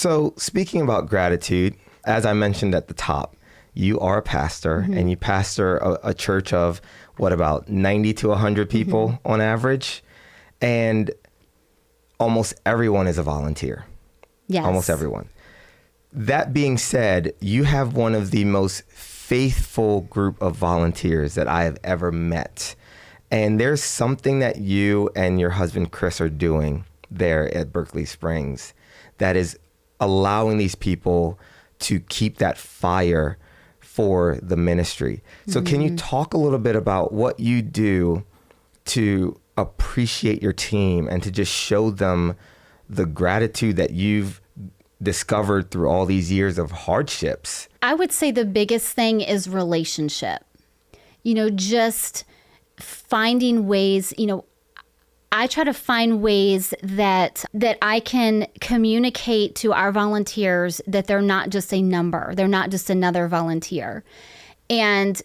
So speaking about gratitude, as I mentioned at the top, you are a pastor and you pastor a church of what, about 90 to 100 people on average? And almost everyone is a volunteer. Yes. Almost everyone. That being said, you have one of the most faithful group of volunteers that I have ever met. And there's something that you and your husband, Chris, are doing there at Berkeley Springs that is allowing these people to keep that fire for the ministry. So can you talk a little bit about what you do to appreciate your team and to just show them the gratitude that you've discovered through all these years of hardships? I would say the biggest thing is relationship. Just finding ways, I try to find ways that I can communicate to our volunteers that they're not just a number. They're not just another volunteer. And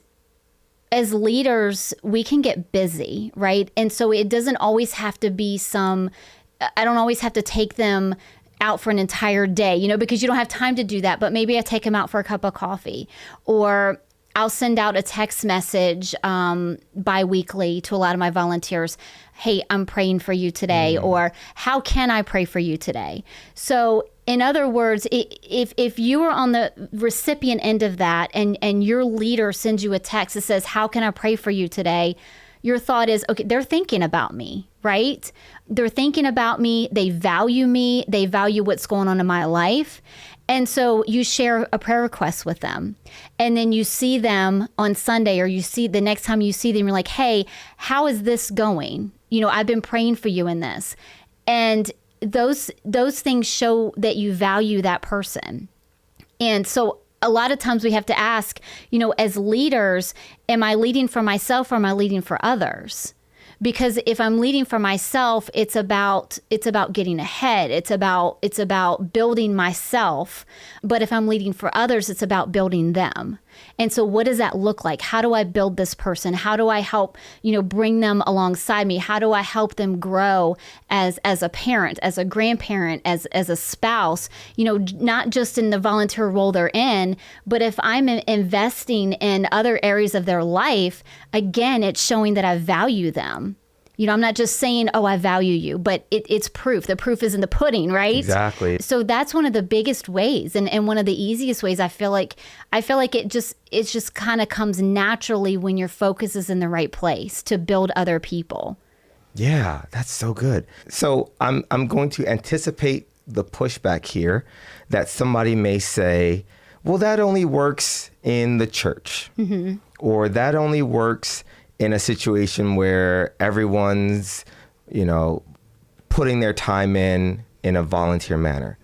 as leaders, we can get busy, right? And so it doesn't always have to be I don't always have to take them out for an entire day, because you don't have time to do that. But maybe I take them out for a cup of coffee, or I'll send out a text message bi-weekly to a lot of my volunteers. Hey, I'm praying for you today, or how can I pray for you today? So in other words, if you are on the recipient end of that and your leader sends you a text that says, how can I pray for you today? Your thought is, okay, they're thinking about me, right? They're thinking about me. They value me. They value what's going on in my life. And so you share a prayer request with them. And then you see them on Sunday, or you see the next time you see them, you're like, hey, how is this going? I've been praying for you in this. And those things show that you value that person. And so a lot of times we have to ask, as leaders, am I leading for myself or am I leading for others? Because if I'm leading for myself, it's about getting ahead. It's about building myself. But if I'm leading for others, it's about building them. And so what does that look like? How do I build this person? How do I help, bring them alongside me? How do I help them grow as a parent, as a grandparent, as a spouse, not just in the volunteer role they're in, but if I'm investing in other areas of their life, again, it's showing that I value them. I'm not just saying, oh, I value you, but it's proof. The proof is in the pudding, right? Exactly. So that's one of the biggest ways, and one of the easiest ways. I feel like it just kind of comes naturally when your focus is in the right place to build other people. Yeah, that's so good. So I'm going to anticipate the pushback here that somebody may say, well, that only works in the church, or that only works in a situation where everyone's, putting their time in a volunteer manner.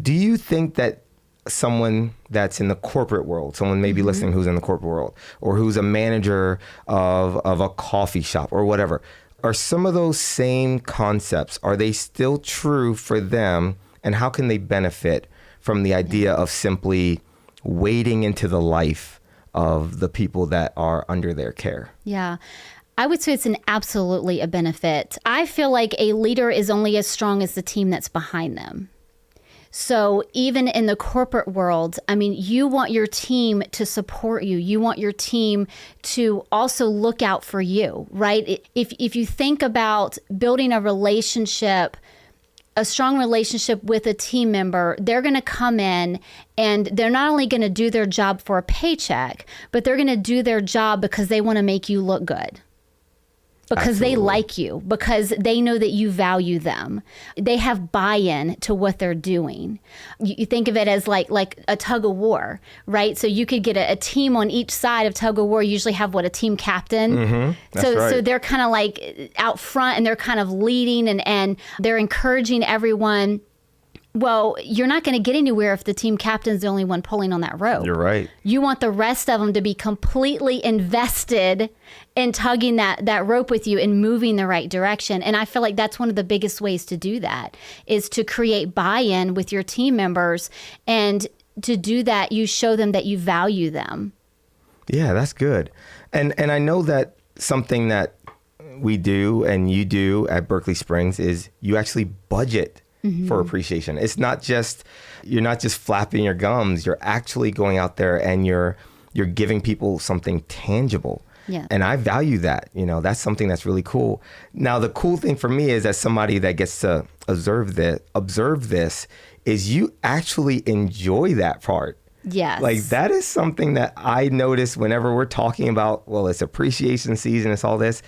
Do you think that someone that's in the corporate world, someone maybe listening who's in the corporate world, or who's a manager of a coffee shop or whatever, are some of those same concepts, are they still true for them? And how can they benefit from the idea of simply wading into the life of the people that are under their care? Yeah, I would say it's absolutely a benefit. I feel like a leader is only as strong as the team that's behind them. So even in the corporate world, you want your team to support you. You want your team to also look out for you, right? If you think about building a strong relationship with a team member, they're going to come in and they're not only going to do their job for a paycheck, but they're going to do their job because they want to make you look good. Because Absolutely. they like you, because they know that you value them. They have buy-in to what they're doing. You think of it as like a tug of war, right? So you could get a team on each side of tug of war, usually have a team captain. That's right. So they're kind of like out front and they're kind of leading and they're encouraging everyone. Well, you're not going to get anywhere if the team captain's the only one pulling on that rope. You're right. You want the rest of them to be completely invested in tugging that rope with you and moving the right direction. And I feel like that's one of the biggest ways to do that, is to create buy-in with your team members. And to do that, you show them that you value them. Yeah, that's good. And I know that something that we do and you do at Berkeley Springs is you actually budget for appreciation. It's not just, you're not just flapping your gums. You're actually going out there and you're giving people something tangible. Yeah. And I value that. That's something that's really cool. Now, the cool thing for me is, as somebody that gets to observe this, is you actually enjoy that part. Yes. Like, that is something that I notice whenever we're talking about, well, it's appreciation season, it's all this.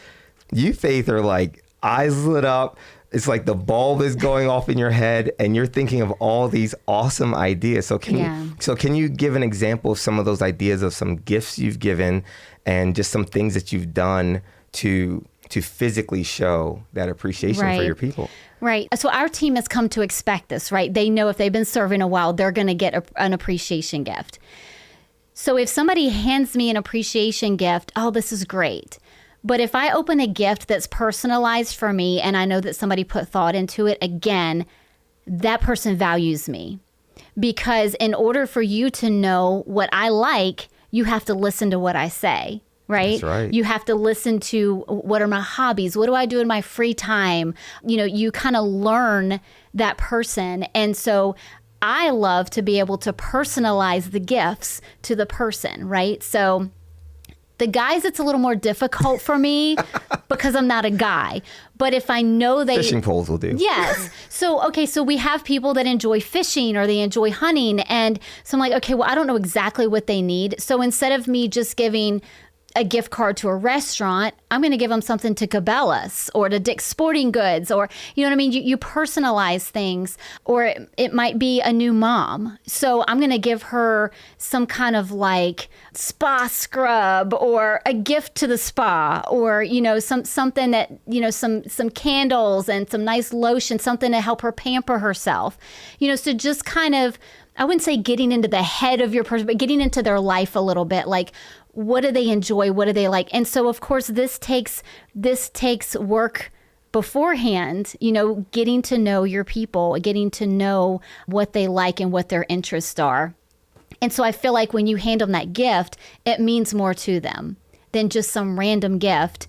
You, Faith, are like eyes lit up. It's like the bulb is going off in your head and you're thinking of all these awesome ideas. So can you give an example of some of those ideas, of some gifts you've given and just some things that you've done to physically show that appreciation for your people? Right. So our team has come to expect this, right? They know if they've been serving a while, they're going to get an appreciation gift. So if somebody hands me an appreciation gift, oh, this is great. But if I open a gift that's personalized for me and I know that somebody put thought into it, again, that person values me. Because in order for you to know what I like, you have to listen to what I say, right? That's right. You have to listen to what are my hobbies? What do I do in my free time? You kind of learn that person. And so I love to be able to personalize the gifts to the person, right? So the guys, it's a little more difficult for me because I'm not a guy. But if I know fishing poles will do. Yes. So we have people that enjoy fishing or they enjoy hunting. And so I'm like, okay, well, I don't know exactly what they need. So instead of me just giving a gift card to a restaurant, I'm going to give them something to Cabela's or to Dick's Sporting Goods, or, you know what I mean? You personalize things. Or it might be a new mom. So I'm going to give her some kind of like spa scrub or a gift to the spa, or, something that, some candles and some nice lotion, something to help her pamper herself. So just kind of, I wouldn't say getting into the head of your person, but getting into their life a little bit. Like, what do they enjoy? What do they like? And so, of course, this takes work beforehand, getting to know your people, getting to know what they like and what their interests are. And so I feel like when you hand them that gift, it means more to them than just some random gift.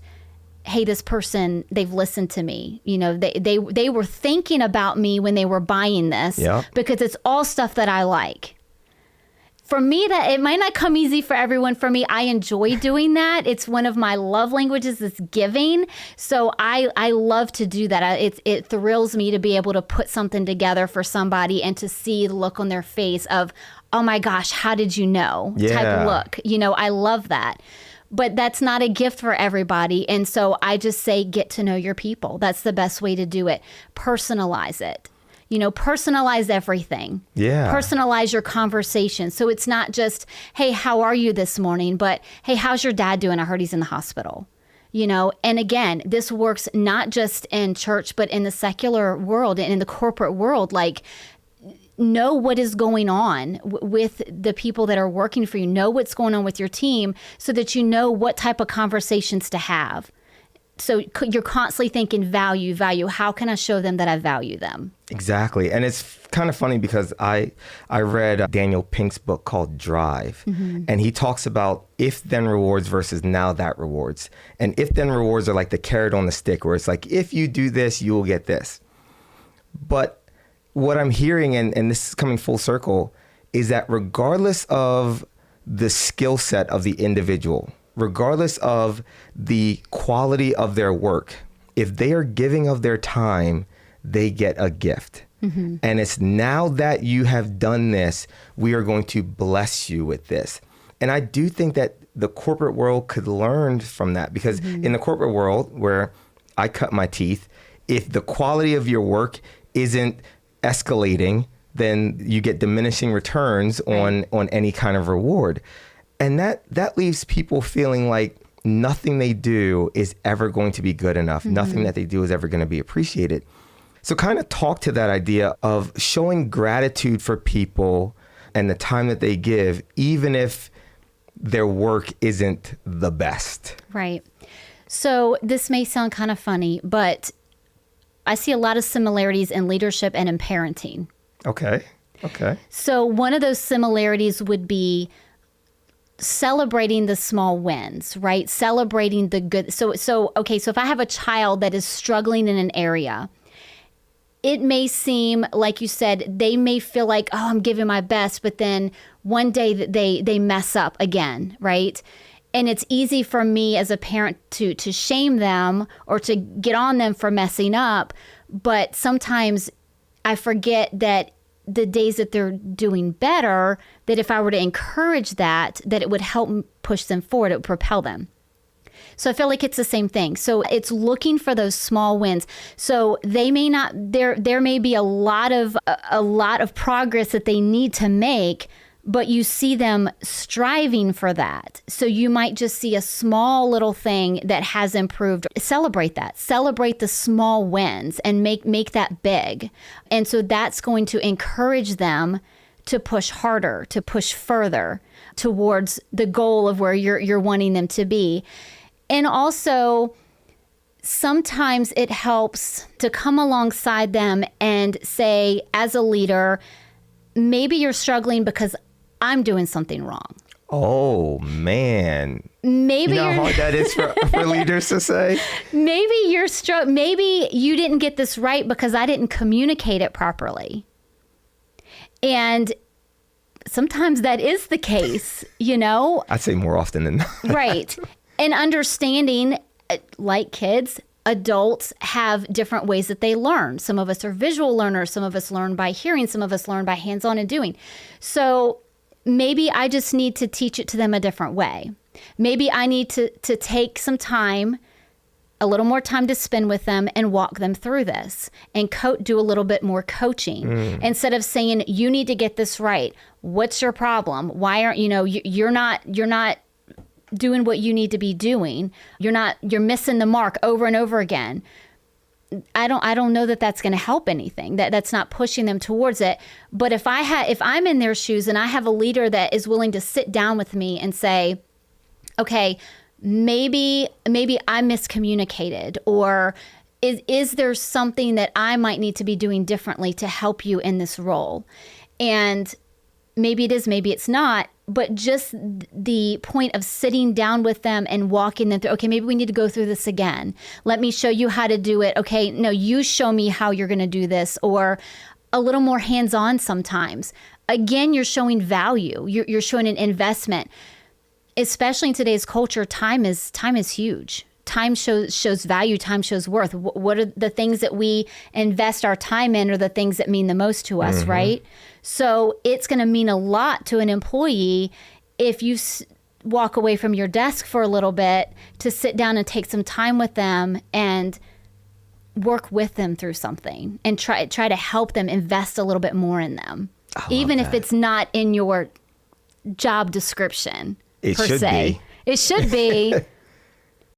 Hey, this person, they've listened to me. They were thinking about me when they were buying this, because it's all stuff that I like. For me, that it might not come easy for everyone. For me, I enjoy doing that. It's one of my love languages is giving. So I love to do that. It thrills me to be able to put something together for somebody and to see the look on their face of, oh my gosh, how did you know? Type of look. I love that. But that's not a gift for everybody. And so I just say, get to know your people. That's the best way to do it. Personalize it. Personalize everything. Yeah. Personalize your conversation. So it's not just, hey, how are you this morning? But, hey, how's your dad doing? I heard he's in the hospital. And again, this works not just in church, but in the secular world and in the corporate world. Like, know what is going on with the people that are working for you. Know what's going on with your team so that you know what type of conversations to have. So you're constantly thinking value. How can I show them that I value them? Exactly. And it's kind of funny because I read Daniel Pink's book called Drive, and he talks about if then rewards versus now that rewards. And if then rewards are like the carrot on the stick, where it's like, if you do this, you will get this. But what I'm hearing, and this is coming full circle, is that regardless of the skill set of the individual, regardless of the quality of their work, if they are giving of their time, they get a gift. And it's now that you have done this, we are going to bless you with this. And I do think that the corporate world could learn from that, because in the corporate world where I cut my teeth, if the quality of your work isn't escalating, then you get diminishing returns on any kind of reward. And that leaves people feeling like nothing they do is ever going to be good enough. Nothing that they do is ever going to be appreciated. So kind of talk to that idea of showing gratitude for people and the time that they give, even if their work isn't the best. Right. So this may sound kind of funny, but I see a lot of similarities in leadership and in parenting. Okay. So one of those similarities would be celebrating the small wins, right? Celebrating the good. So if I have a child that is struggling in an area, it may seem, like you said, they may feel like, oh, I'm giving my best, but then one day that they mess up again, right? And it's easy for me as a parent to shame them or to get on them for messing up. But sometimes I forget that the days that they're doing better, that if I were to encourage that it would help push them forward, it would propel them. So I feel like it's the same thing. So it's looking for those small wins. So they may not, there may be a lot of progress that they need to make, but you see them striving for that. So you might just see a small little thing that has improved. Celebrate that. Celebrate the small wins and make that big. And so that's going to encourage them to push harder, to push further towards the goal of where you're wanting them to be. And also, sometimes it helps to come alongside them and say, as a leader, maybe you're struggling because I'm doing something wrong. Oh, man. Maybe you know how hard that is for leaders to say? Maybe maybe you didn't get this right because I didn't communicate it properly. And sometimes that is the case, you know? I'd say more often than not. Right. And understanding, like kids, adults have different ways that they learn. Some of us are visual learners. Some of us learn by hearing. Some of us learn by hands-on and doing. So maybe I just need to teach it to them a different way. Maybe I need to take some time, a little more time to spend with them and walk them through this and do a little bit more coaching instead of saying, you need to get this right. What's your problem? Why aren't you're not doing what you need to be doing. You're missing the mark over and over again. I don't know that that's going to help anything. That's not pushing them towards it. But if I'm in their shoes and I have a leader that is willing to sit down with me and say, okay, maybe I miscommunicated, or is there something that I might need to be doing differently to help you in this role? And maybe it is, maybe it's not. But just the point of sitting down with them and walking them through, okay, maybe we need to go through this again. Let me show you how to do it. Okay, no, you show me how you're going to do this, or a little more hands-on sometimes. Again, you're showing value. You're showing an investment. Especially in today's culture, time is huge. Time shows value. Time shows worth. What are the things that we invest our time in are the things that mean the most to us, right? So it's going to mean a lot to an employee if you walk away from your desk for a little bit to sit down and take some time with them and work with them through something and try to help them invest a little bit more in them, even if it's not in your job description. It per should se. be. It should be.